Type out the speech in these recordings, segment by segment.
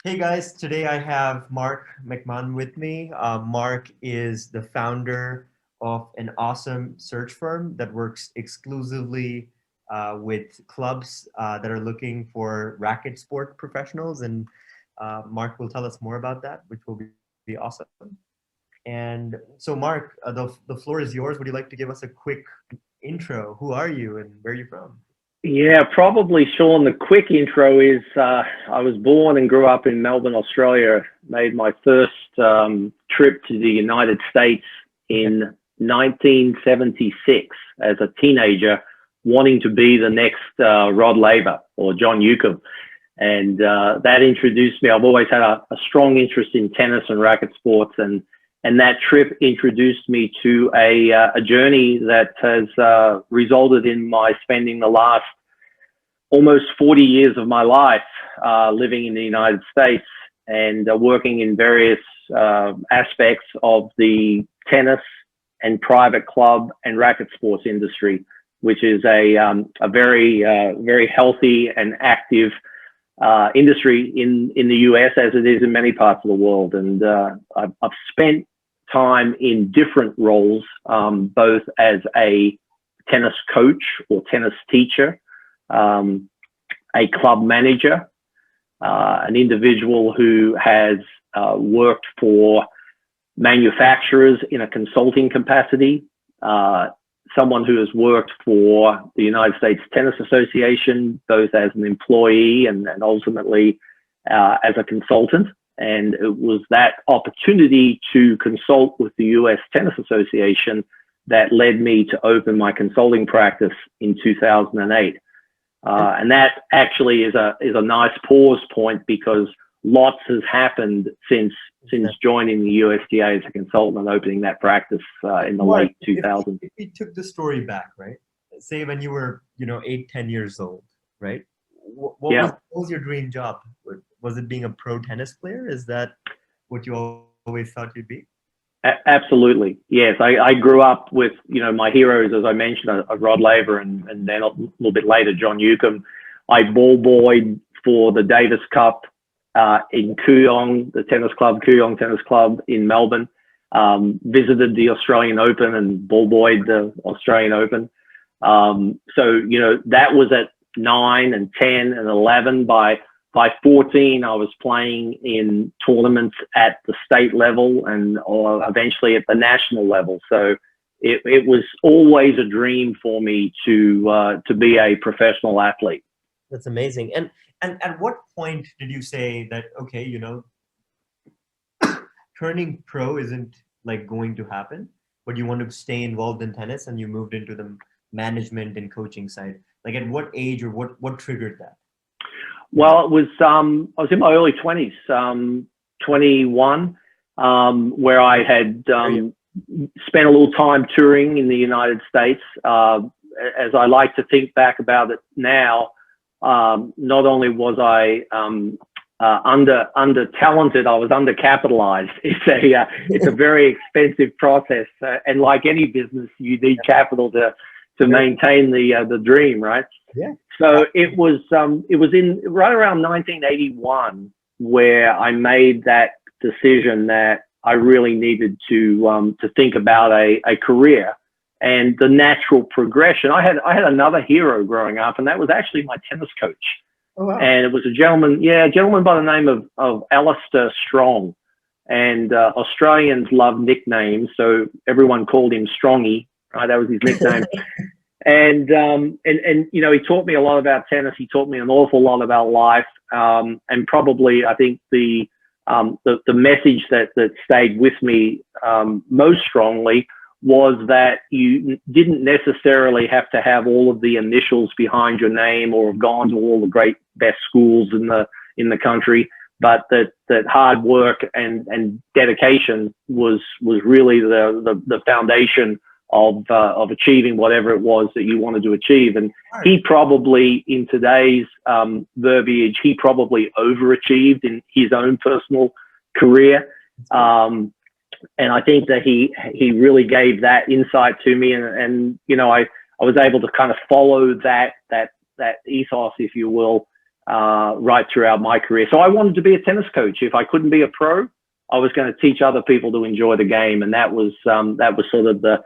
Hey guys, today I have Mark McMahon with me. Mark is the founder of an awesome search firm that works exclusively with clubs that are looking for racket sport professionals. And Mark will tell us more about that, which will be awesome. And so, Mark, the floor is yours. Would you like to give us a quick intro? Who are you and where are you from? Yeah, probably, Sean. The quick intro is I was born and grew up in Melbourne, Australia. Made my first trip to the United States in 1976 as a teenager, wanting to be the next Rod Laver or John Newcomb. And that introduced me. I've always had a strong interest in tennis and racket sports, and that trip introduced me to a journey that has resulted in my spending the last almost 40 years of my life living in the United States and working in various aspects of the tennis and private club and racket sports industry, which is a very healthy and active industry in the US, as it is in many parts of the world. And I've spent time in different roles, both as a tennis coach or tennis teacher, a club manager, an individual who has worked for manufacturers in a consulting capacity, someone who has worked for the United States Tennis Association, both as an employee and ultimately as a consultant. And it was that opportunity to consult with the US Tennis Association that led me to open my consulting practice in 2008. And that actually is a nice pause point, because lots has happened since joining the USTA as a consultant and opening that practice in the late 2000s. If we took the story back, right? Say when you were, 8, 10 years old, right? What was your dream job? Was it being a pro tennis player? Is that what you always thought you'd be? Absolutely. Yes. I grew up with, my heroes, as I mentioned, a Rod Laver and then a little bit later, John Newcomb. I ball boyed for the Davis Cup in Kooyong, the tennis club, Kooyong Tennis Club in Melbourne. Visited the Australian Open and ball boyed the Australian Open. So, that was at 9 and 10 and 11. By 14, I was playing in tournaments at the state level and eventually at the national level. So it was always a dream for me to be a professional athlete. That's amazing. And at what point did you say that, okay, turning pro isn't like going to happen, but you want to stay involved in tennis and you moved into the management and coaching side? Like at what age or what triggered that? Well, it was I was in my early 20s, 21, where I had spent a little time touring in the United States. As I like to think back about it now, not only was I under talented, I was undercapitalized. It's a very expensive process, and like any business, you need capital to maintain the dream, right? Yeah. So it was in right around 1981 where I made that decision that I really needed to think about a career and the natural progression. I had another hero growing up, and that was actually my tennis coach. Oh, wow. And it was a gentleman by the name of Alistair Strong. And Australians love nicknames, so everyone called him Strongy. Right, that was his nickname. And he taught me a lot about tennis. He taught me an awful lot about life. And probably, I think the message that stayed with me most strongly was that you didn't necessarily have to have all of the initials behind your name or have gone to all the great best schools in the country, but that hard work and dedication was really the foundation of achieving whatever it was that you wanted to achieve. And he probably, in today's verbiage, he probably overachieved in his own personal career. And I think that he really gave that insight to me. And I was able to kind of follow that ethos, if you will, right throughout my career. So I wanted to be a tennis coach. If I couldn't be a pro, I was going to teach other people to enjoy the game, and that was sort of the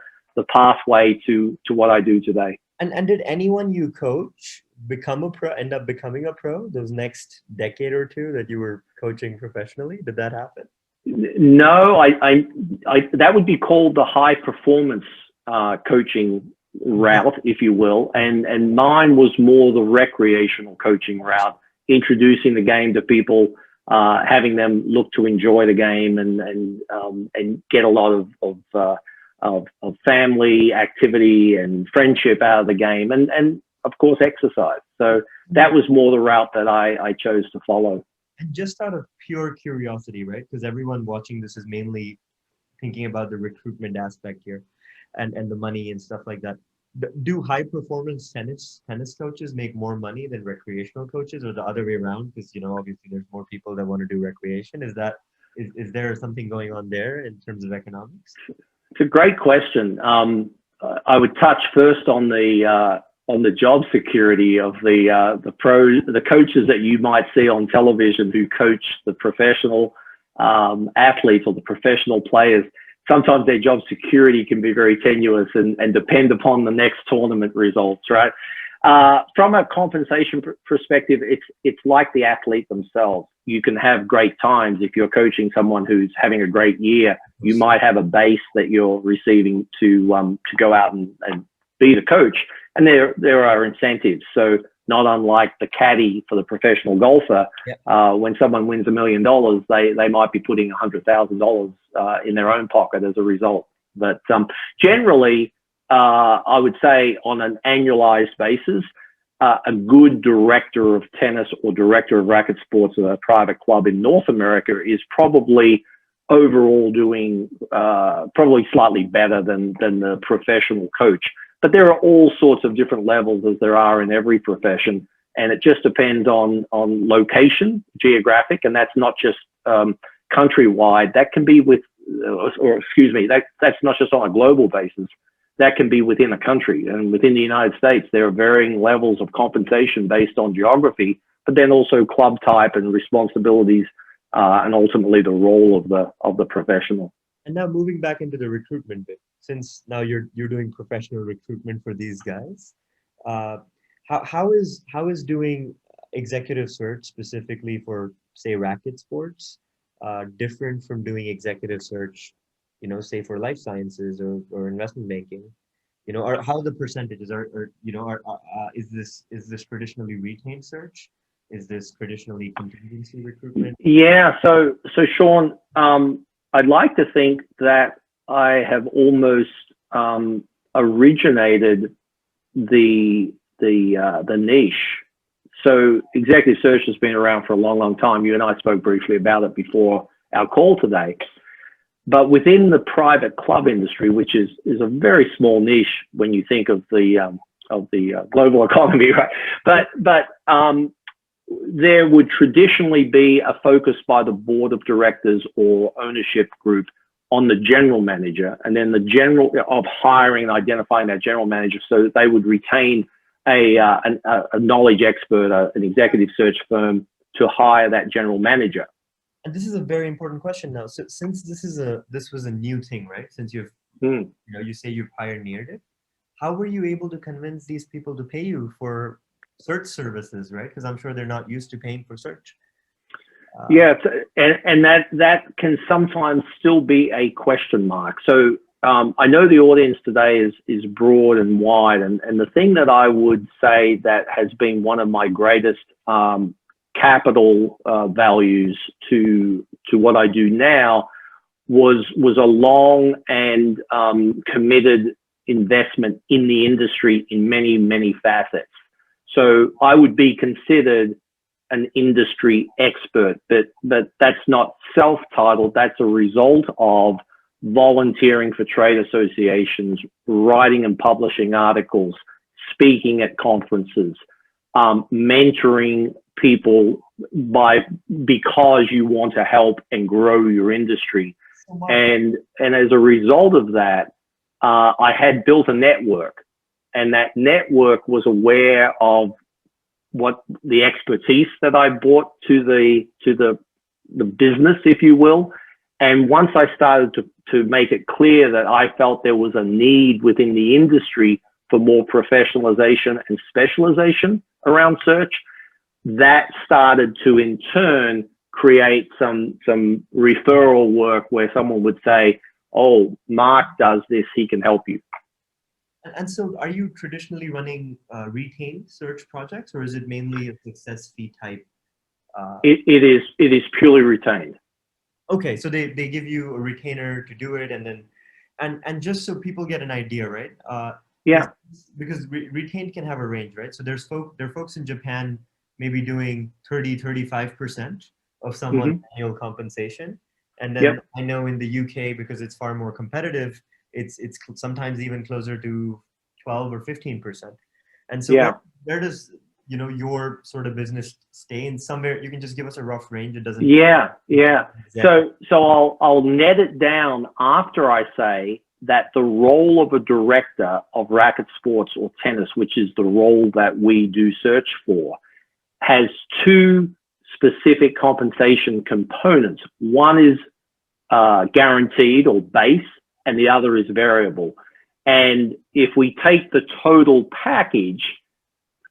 pathway to what I do today. And did anyone you coach become a pro, end up becoming a pro those next decade or two that you were coaching professionally? Did that happen? No, I that would be called the high performance coaching route, if you will, and mine was more the recreational coaching route, introducing the game to people, having them look to enjoy the game and get a lot of family activity and friendship out of the game, and of course exercise. So that was more the route that I chose to follow. And just out of pure curiosity, right? Because everyone watching this is mainly thinking about the recruitment aspect here and the money and stuff like that. Do high performance tennis coaches make more money than recreational coaches, or the other way around? Because, you know, obviously there's more people that want to do recreation. Is there something going on there in terms of economics? It's a great question. I would touch first on the job security of the coaches that you might see on television who coach the professional athletes or the professional players. Sometimes their job security can be very tenuous and depend upon the next tournament results, right? From a compensation perspective, it's like the athlete themselves. You can have great times if you're coaching someone who's having a great year. You might have a base that you're receiving to go out and be the coach, and there are incentives. So not unlike the caddy for the professional golfer, when someone wins $1 million, they might be putting $100,000 in their own pocket as a result. But generally, I would say on an annualized basis, a good director of tennis or director of racket sports at a private club in North America is probably overall doing probably slightly better than the professional coach. But there are all sorts of different levels, as there are in every profession, and it just depends on location, geographic, and that's not just countrywide. That can be that's not just on a global basis. That can be within a country, and within the United States, there are varying levels of compensation based on geography, but then also club type and responsibilities, and ultimately the role of the professional. And now moving back into the recruitment bit, since now you're doing professional recruitment for these guys, how is doing executive search specifically for, say, racket sports different from doing executive search, you know, say for life sciences or investment banking, you know, or how the percentages are, is this traditionally retained search? Is this traditionally contingency recruitment? Yeah. So Sean, I'd like to think that I have almost originated the niche. So executive search has been around for a long, long time. You and I spoke briefly about it before our call today. But within the private club industry, which is a very small niche when you think of the global economy, right? But there would traditionally be a focus by the board of directors or ownership group on the general manager, and then the general of hiring and identifying that general manager, so that they would retain a knowledge expert, an executive search firm to hire that general manager. And this is a very important question now. So since this was a new thing, right? Since you say you've pioneered it, how were you able to convince these people to pay you for search services, right? Because I'm sure they're not used to paying for search. Yeah, and that can sometimes still be a question mark. So I know the audience today is broad and wide, and the thing that I would say that has been one of my greatest capital values to what I do now was a long and committed investment in the industry in many, many facets. So I would be considered an industry expert, but that's not self-titled. That's a result of volunteering for trade associations, writing and publishing articles, speaking at conferences, mentoring people because you want to help and grow your industry. And as a result of that, I had built a network, and that network was aware of what the expertise that I brought to the business, if you will. And once I started to make it clear that I felt there was a need within the industry for more professionalization and specialization around search, that started to in turn create some referral work where someone would say, oh, Mark does this, he can help you. And so are you traditionally running retained search projects, or is it mainly a success fee type? It is purely retained. Okay, so they give you a retainer to do it, and then and just so people get an idea, right? Yeah. Because retained can have a range, right? So there are folks in Japan maybe doing 35% of someone's annual compensation, and then I know in the UK, because it's far more competitive, it's sometimes even closer to 12 or 15%. And so where does your sort of business stay in somewhere? You can just give us a rough range. It doesn't. Yeah. Exactly. So I'll net it down after I say that the role of a director of racket sports or tennis, which is the role that we do search for, has two specific compensation components. One is guaranteed or base, and the other is variable. And if we take the total package,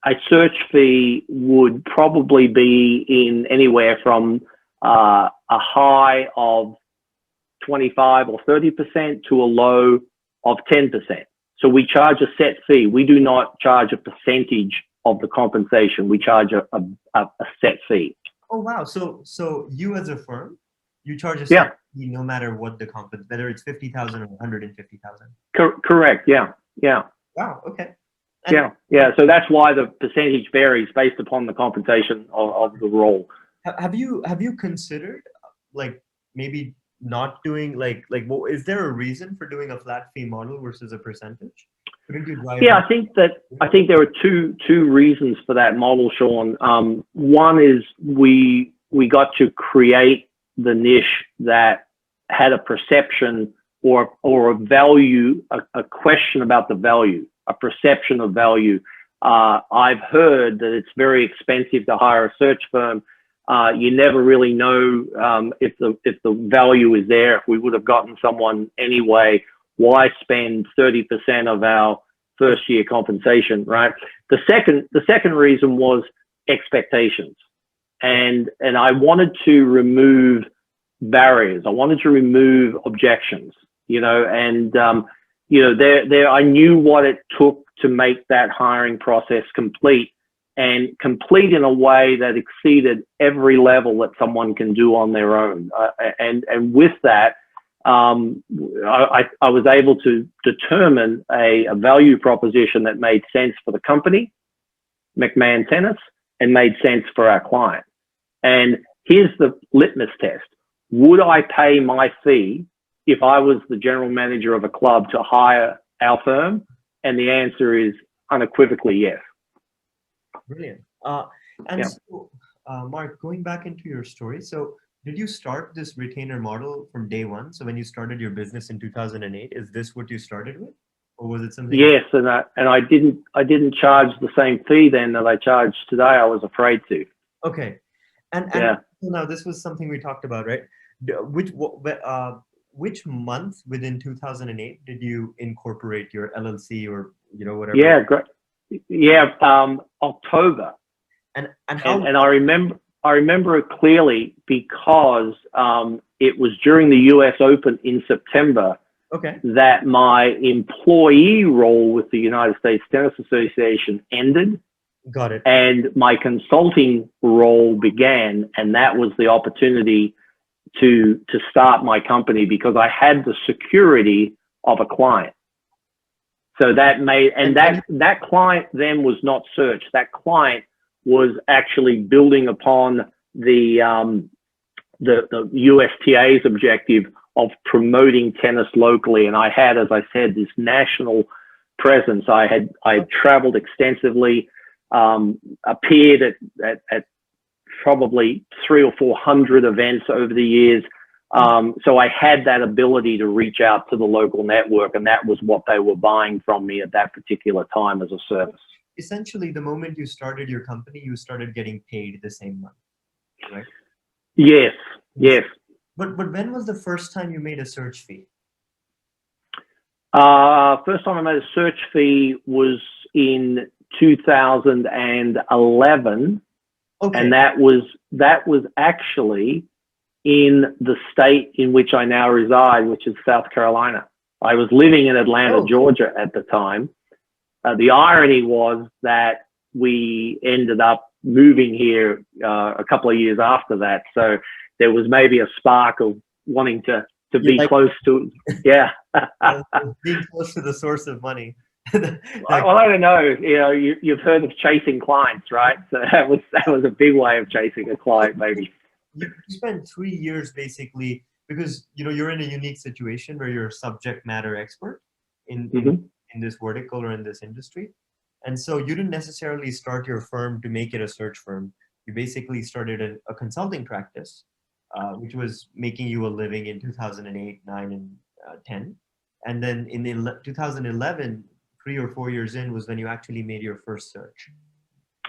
a search fee would probably be in anywhere from a high of 25 or 30% to a low of 10%. So we charge a set fee. We do not charge a percentage of the compensation. We charge a set fee. Oh, wow. So you as a firm, you charge a set fee no matter what the compensation, whether it's 50,000 or 150,000. Correct. Yeah. Wow. Okay. Yeah. So that's why the percentage varies based upon the compensation of the role. Have you considered like maybe not doing like is there a reason for doing a flat fee model versus a percentage? Yeah, I think there are two reasons for that model, Sean. One is we got to create the niche that had a perception or a value, a question about the value, a perception of value. I've heard that it's very expensive to hire a search firm. You never really know if the value is there. If we would have gotten someone anyway, why spend 30% of our first year compensation, right? The second reason was expectations, and I wanted to remove barriers. I wanted to remove objections, and I knew what it took to make that hiring process complete, and complete in a way that exceeded every level that someone can do on their own. And with that, I was able to determine a value proposition that made sense for the company, McMahon Tennis, and made sense for our client. And here's the litmus test. Would I pay my fee if I was the general manager of a club to hire our firm? And the answer is unequivocally yes. Brilliant. So, Mark, going back into your story, so did you start this retainer model from day one? So when you started your business in 2008, is this what you started with, or was it something? Yes, and I didn't charge the same fee then that I charge today. I was afraid to. Okay, and now this was something we talked about, right? Which month within 2008 did you incorporate your LLC or whatever? Yeah, great. Yeah, October. And I remember it clearly because it was during the US Open in September that my employee role with the United States Tennis Association ended. Got it. And my consulting role began, and that was the opportunity to start my company because I had the security of a client. So that made, and that client then was not search. That client was actually building upon the USTA's objective of promoting tennis locally. And I had, as I said, this national presence. I had traveled extensively, appeared at probably 300 or 400 events over the years. So I had that ability to reach out to the local network, and that was what they were buying from me at that particular time as a service. essentially the moment you started your company, you started getting paid the same month, right? Yes, yes. But when was the first time you made a search fee? First time I made a search fee was in 2011, Okay. and that was actually in the state in which I now reside, which is South Carolina. I was living in Atlanta, Georgia at the time. The irony was that we ended up moving here a couple of years after that. So there was maybe a spark of wanting to be close to, yeah. Being close to the source of money. Well, I don't know. You know, you've heard of chasing clients, right? So that was a big way of chasing a client, maybe. You spent 3 years basically because you're in a unique situation where you're a subject matter expert in this vertical or in this industry, and so you didn't necessarily start your firm to make it a search firm. You basically started a consulting practice, which was making you a living in 2008, 9, and 10, and then in 2011, 3 or 4 years in, was when you actually made your first search,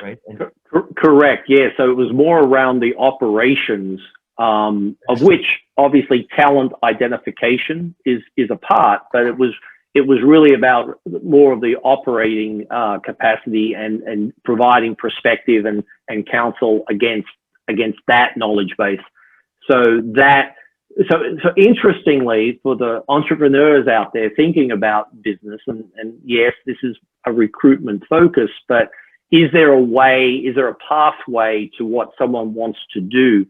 right? And correct. Yeah. So it was more around the operations, of which obviously talent identification is a part, but it was really about more of the operating capacity and providing perspective and counsel against that knowledge base. So interestingly, for the entrepreneurs out there thinking about business, and yes, this is a recruitment focus, but is there a pathway to what someone wants to do?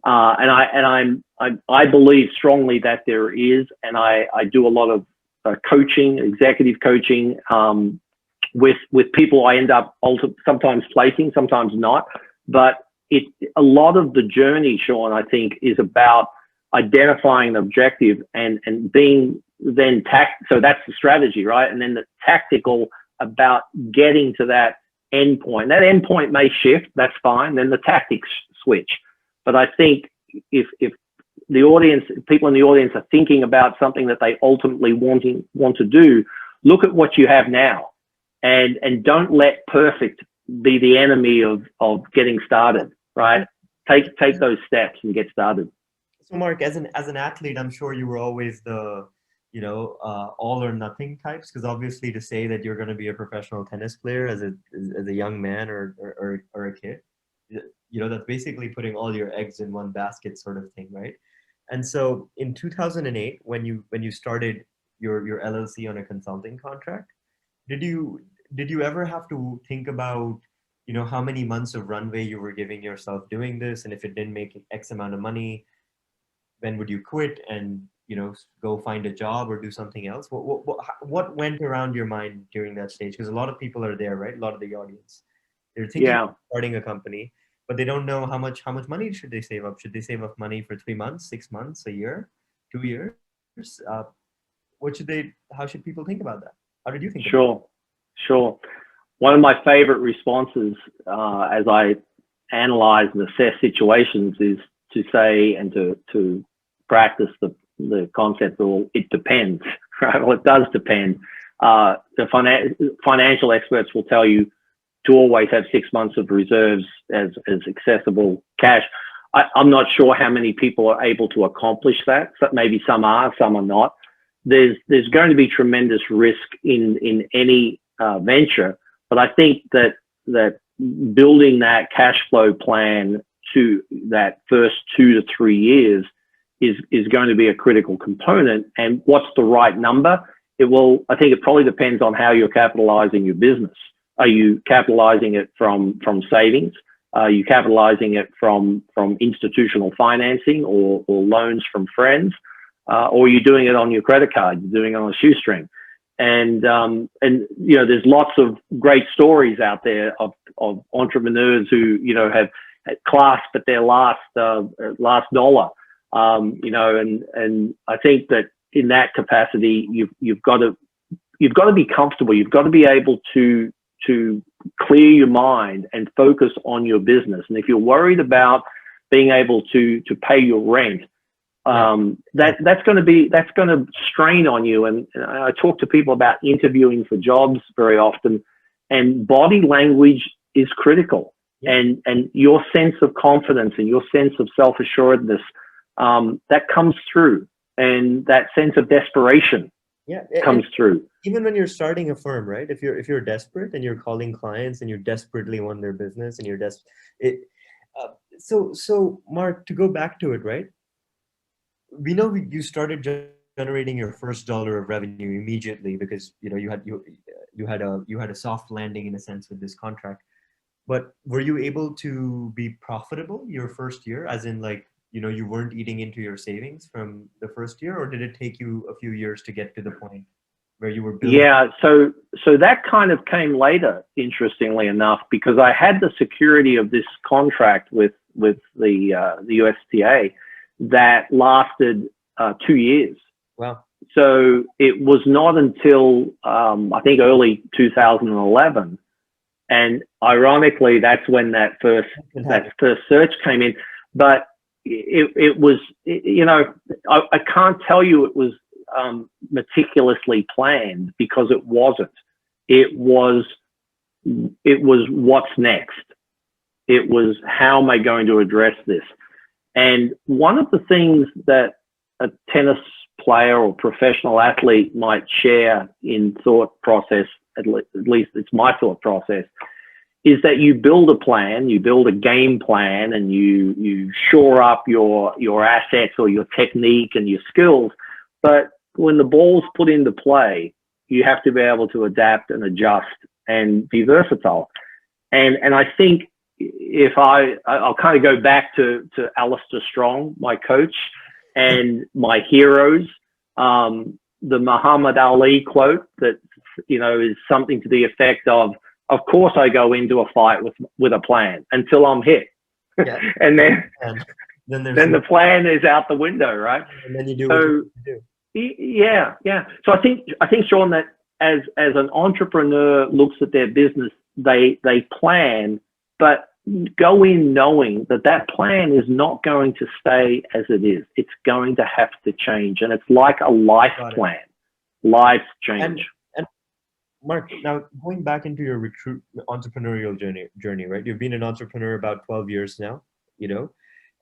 And I believe strongly that there is, and I do a lot of coaching, executive coaching, with people I end up sometimes placing, sometimes not. But a lot of the journey, Sean, I think, is about identifying an objective and being then so that's the strategy, right? And then the tactical about getting to that endpoint. That endpoint may shift, that's fine. Then the tactics switch. But I think if people in the audience are thinking about something that they ultimately want to do, look at what you have now, and don't let perfect be the enemy of getting started. Right? Take those steps and get started. So, Mark, as an athlete, I'm sure you were always the all or nothing types, because obviously to say that you're going to be a professional tennis player as a young man or a kid, that's basically putting all your eggs in one basket sort of thing, right? And so in 2008, when you started your LLC on a consulting contract, did you ever have to think about how many months of runway you were giving yourself doing this, and if it didn't make X amount of money, when would you quit and go find a job or do something else? What went around your mind during that stage? Because a lot of people are there, right? A lot of the audience, they're thinking about starting a company, but they don't know how much money should they save up. Should they save up money for 3 months, 6 months, a year, 2 years? How should people think about that? How did you think about it? Sure. One of my favorite responses as I analyze and assess situations is to say and to practice the concept of it depends, right? Well, it does depend. The financial experts will tell you to always have 6 months of reserves as accessible cash. I'm not sure how many people are able to accomplish that. So maybe some are, some are not. There's going to be tremendous risk in any venture, but I think that building that cash flow plan to that first 2 to 3 years is going to be a critical component. And what's the right number? I think it probably depends on how you're capitalizing your business. Are you capitalizing it from savings? Are you capitalizing it from institutional financing or loans from friends? Or are you doing it on your credit card? You're doing it on a shoestring. And there's lots of great stories out there of entrepreneurs who have clasped at their last dollar. And I think that in that capacity, you've got to be comfortable. You've got to be able to clear your mind and focus on your business. And if you're worried about being able to pay your rent, that's going to strain on you. And I talk to people about interviewing for jobs very often, and body language is critical. And your sense of confidence and your sense of self-assuredness, that comes through, and that sense of desperation comes through. Even when you're starting a firm, right? If you're desperate and you're calling clients and you desperately want their business and you're so Mark, to go back to it, right? We know you started generating your first dollar of revenue immediately because you had a soft landing in a sense with this contract. But were you able to be profitable your first year, as in you weren't eating into your savings from the first year, or did it take you a few years to get to the point where you were building? Yeah, so that kind of came later, interestingly enough, because I had the security of this contract with the USTA that lasted 2 years. Wow. So it was not until I think early 2011, and ironically, that's when that first search came in. But it was, I can't tell you it was meticulously planned, because it wasn't. It was what's next. It was, how am I going to address this? And one of the things that a tennis player or professional athlete might share in thought process, at least it's my thought process, is that you build a plan, you build a game plan, and you shore up your assets or your technique and your skills. But when the ball's put into play, you have to be able to adapt and adjust and be versatile. And I think if I'll kind of go back to Alistair Strong, my coach, and my heroes, the Muhammad Ali quote that, is something to the effect of course I go into a fight with a plan until I'm hit. Yeah. And then the plan is out the window, right? And then you do what you do. Yeah. So I think, Sean, that as an entrepreneur looks at their business, they plan, but go in knowing that plan is not going to stay as it is. It's going to have to change. And it's like a life plan. Life change. And Mark, now going back into your entrepreneurial journey, right? You've been an entrepreneur about 12 years now,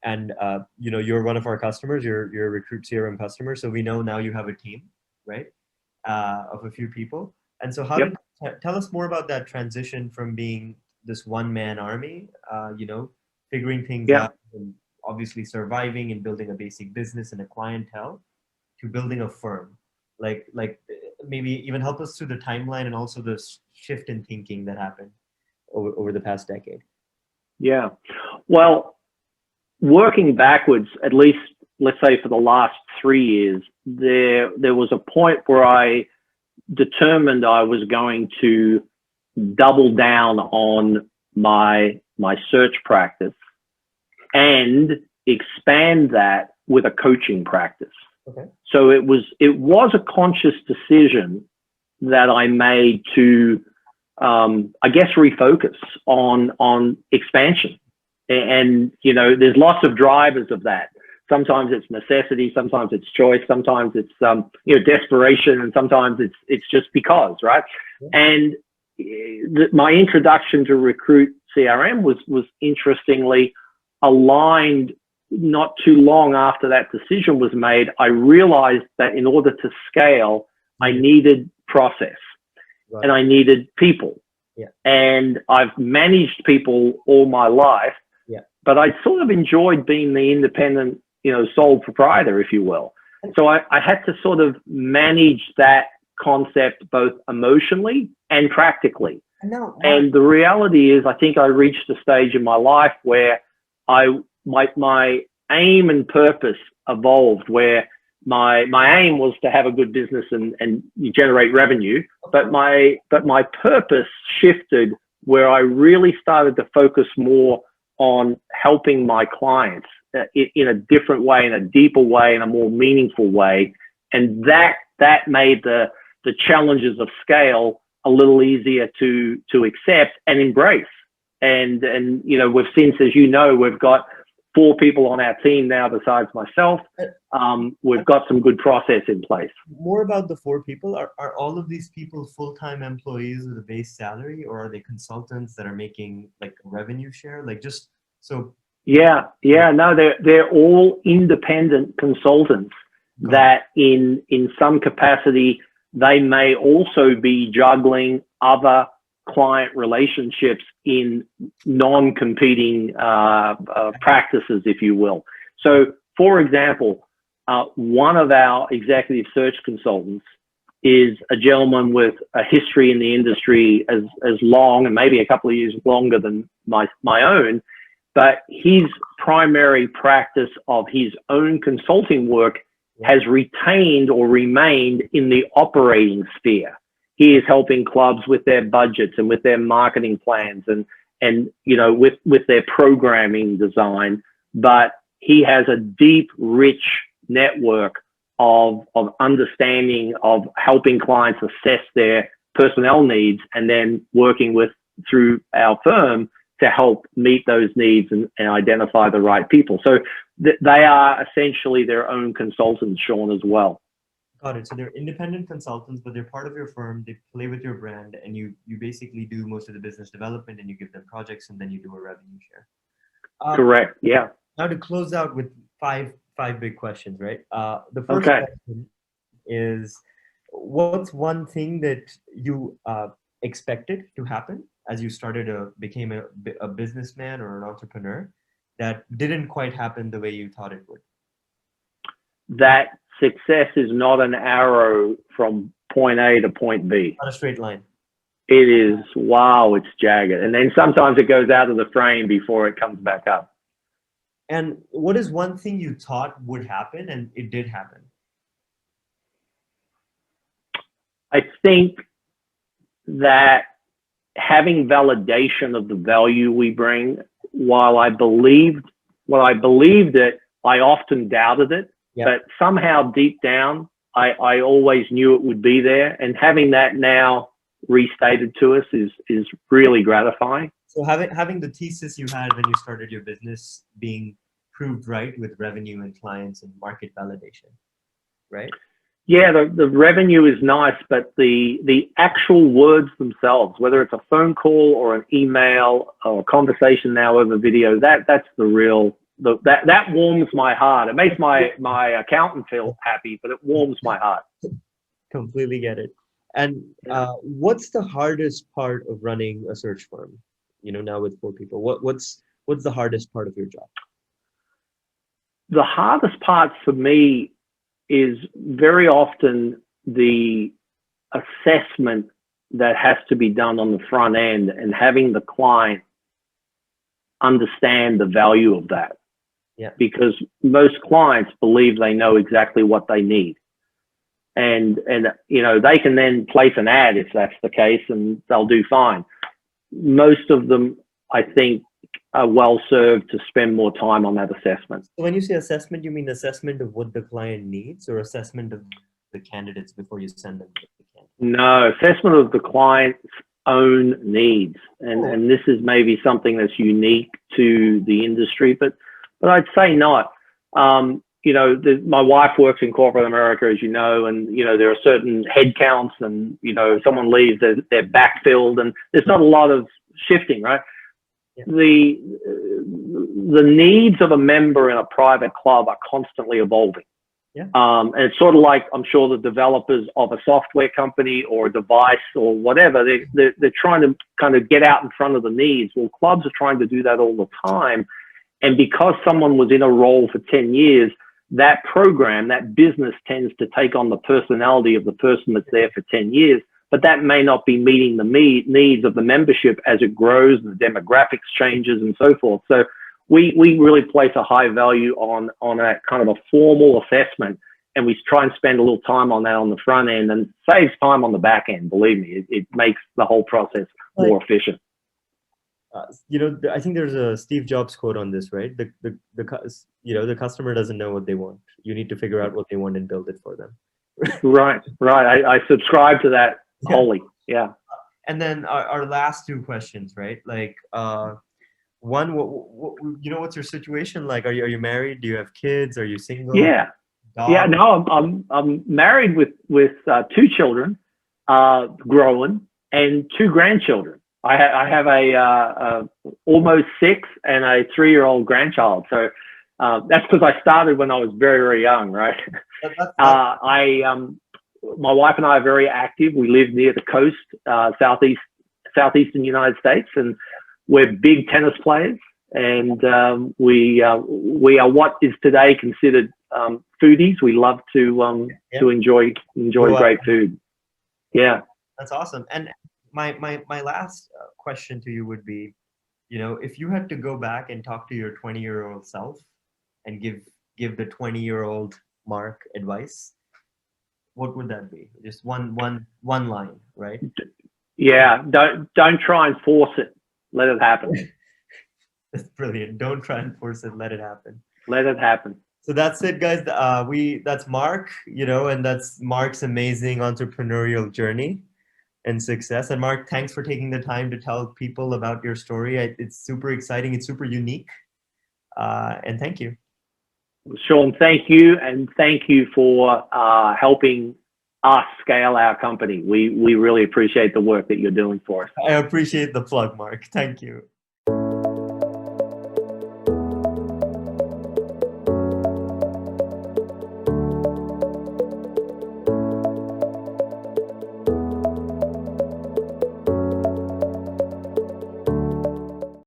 and you're one of our customers. You're a Recruit CRM customer, so we know now you have a team, right, of a few people. And so tell us more about that transition from being this one-man army, figuring things out, and obviously surviving and building a basic business and a clientele, to building a firm. Like maybe even help us through the timeline and also the shift in thinking that happened over the past decade. Yeah. Well, working backwards, at least let's say for the last 3 years, there was a point where I determined I was going to double down on my search practice and expand that with a coaching practice. Okay. So it was a conscious decision that I made to, I guess, refocus on expansion. And, there's lots of drivers of that. Sometimes it's necessity, sometimes it's choice, sometimes it's, desperation, and sometimes it's just because, right? Yeah. And my introduction to Recruit CRM was interestingly aligned. Not too long after that decision was made, I realized that in order to scale, I needed process, right, and I needed people. Yeah. And I've managed people all my life, yeah, but I sort of enjoyed being the independent, sole proprietor, if you will. So I had to sort of manage that concept both emotionally and practically. No, and the reality is, I think I reached a stage in my life where my aim and purpose evolved, where my aim was to have a good business and generate revenue, but my purpose shifted, where I really started to focus more on helping my clients in a different way, in a deeper way, in a more meaningful way. And that made the challenges of scale a little easier to accept and embrace. And we've since, as we've got 4 people on our team now besides myself. We've got some good process in place. More about the 4 people. Are all of these people full-time employees with a base salary, or are they consultants that are making like a revenue share? Like just so. Yeah, no, they're all independent consultants that in some capacity, they may also be juggling other client relationships in non-competing practices, if you will. So, for example, one of our executive search consultants is a gentleman with a history in the industry as long, and maybe a couple of years longer than my own, but his primary practice of his own consulting work has retained or remained in the operating sphere. He is helping clubs with their budgets and with their marketing plans and you know, with their programming design, but he has a deep, rich network of understanding of helping clients assess their personnel needs and then working through our firm to help meet those needs and identify the right people. So they are essentially their own consultants, Sean, as well. Got it. So they're independent consultants, but they're part of your firm. They play with your brand, and you basically do most of the business development, and you give them projects, and then you do a revenue share. Correct. Yeah. Now to close out with five big questions, right? The first question is, what's one thing that you expected to happen as you became a businessman or an entrepreneur that didn't quite happen the way you thought it would? That success is not an arrow from point A to point B. Not a straight line. It is, wow, it's jagged. And then sometimes it goes out of the frame before it comes back up. And what is one thing you thought would happen and it did happen? I think that having validation of the value we bring, while I believed it, I often doubted it. Yeah. But somehow deep down, I always knew it would be there. And having that now restated to us is really gratifying. So having the thesis you had when you started your business being proved right with revenue and clients and market validation, right? Yeah, the revenue is nice, but the actual words themselves, whether it's a phone call or an email or a conversation now over video, that's the real, that warms my heart. It makes my accountant feel happy, but it warms my heart. Completely get it. And what's the hardest part of running a search firm? You know, now with 4 people, what's the hardest part of your job? The hardest part for me is very often the assessment that has to be done on the front end and having the client understand the value of that. Yeah. Because most clients believe they know exactly what they need. And you know, they can then place an ad if that's the case and they'll do fine. Most of them, I think, are well served to spend more time on that assessment. So when you say assessment, you mean assessment of what the client needs or assessment of the candidates before you send them to the candidate? No, assessment of the client's own needs. And this is maybe something that's unique to the industry, but I'd say not. You know, my wife works in corporate America, as you know, and, you know, there are certain head counts and, you know, if someone leaves, they're backfilled and there's not a lot of shifting, right? Yeah. The needs of a member in a private club are constantly evolving. Yeah. And it's sort of like, I'm sure the developers of a software company or a device or whatever, they're trying to kind of get out in front of the needs. Well, clubs are trying to do that all the time. And because someone was in a role for 10 years, that program, that business tends to take on the personality of the person that's there for 10 years. But that may not be meeting the needs of the membership as it grows and the demographics changes and so forth. So we really place a high value on a kind of a formal assessment, and we try and spend a little time on that on the front end, and saves time on the back end. Believe me, it makes the whole process more efficient. You know, I think there's a Steve Jobs quote on this, right? The customer doesn't know what they want. You need to figure out what they want and build it for them. Right. I subscribe to that. Holy, yeah. And then our last 2 questions, right? Like, You know, what's your situation like? Are you married? Do you have kids? Are you single? Yeah. Yeah, Dog? no, I'm married with two children, growing, and two grandchildren. I have a almost 6 and a 3-year-old grandchild. So that's because I started when I was very, very young, right? My wife and I are very active. We live near the coast, southeastern United States, and we're big tennis players. And we are what is today considered foodies. We love to enjoy great food. Yeah, that's awesome. And my last question to you would be, you know, if you had to go back and talk to your 20-year-old self and give the 20-year-old Mark advice, what would that be? Just one line, right? Yeah. Don't try and force it. Let it happen. That's brilliant. Don't try and force it. Let it happen. Let it happen. So that's it, guys. That's Mark, you know, and that's Mark's amazing entrepreneurial journey and success. And Mark, thanks for taking the time to tell people about your story. It's super exciting. It's super unique. And thank you. Sean, thank you. And thank you for helping us scale our company. We really appreciate the work that you're doing for us. I appreciate the plug, Mark. Thank you.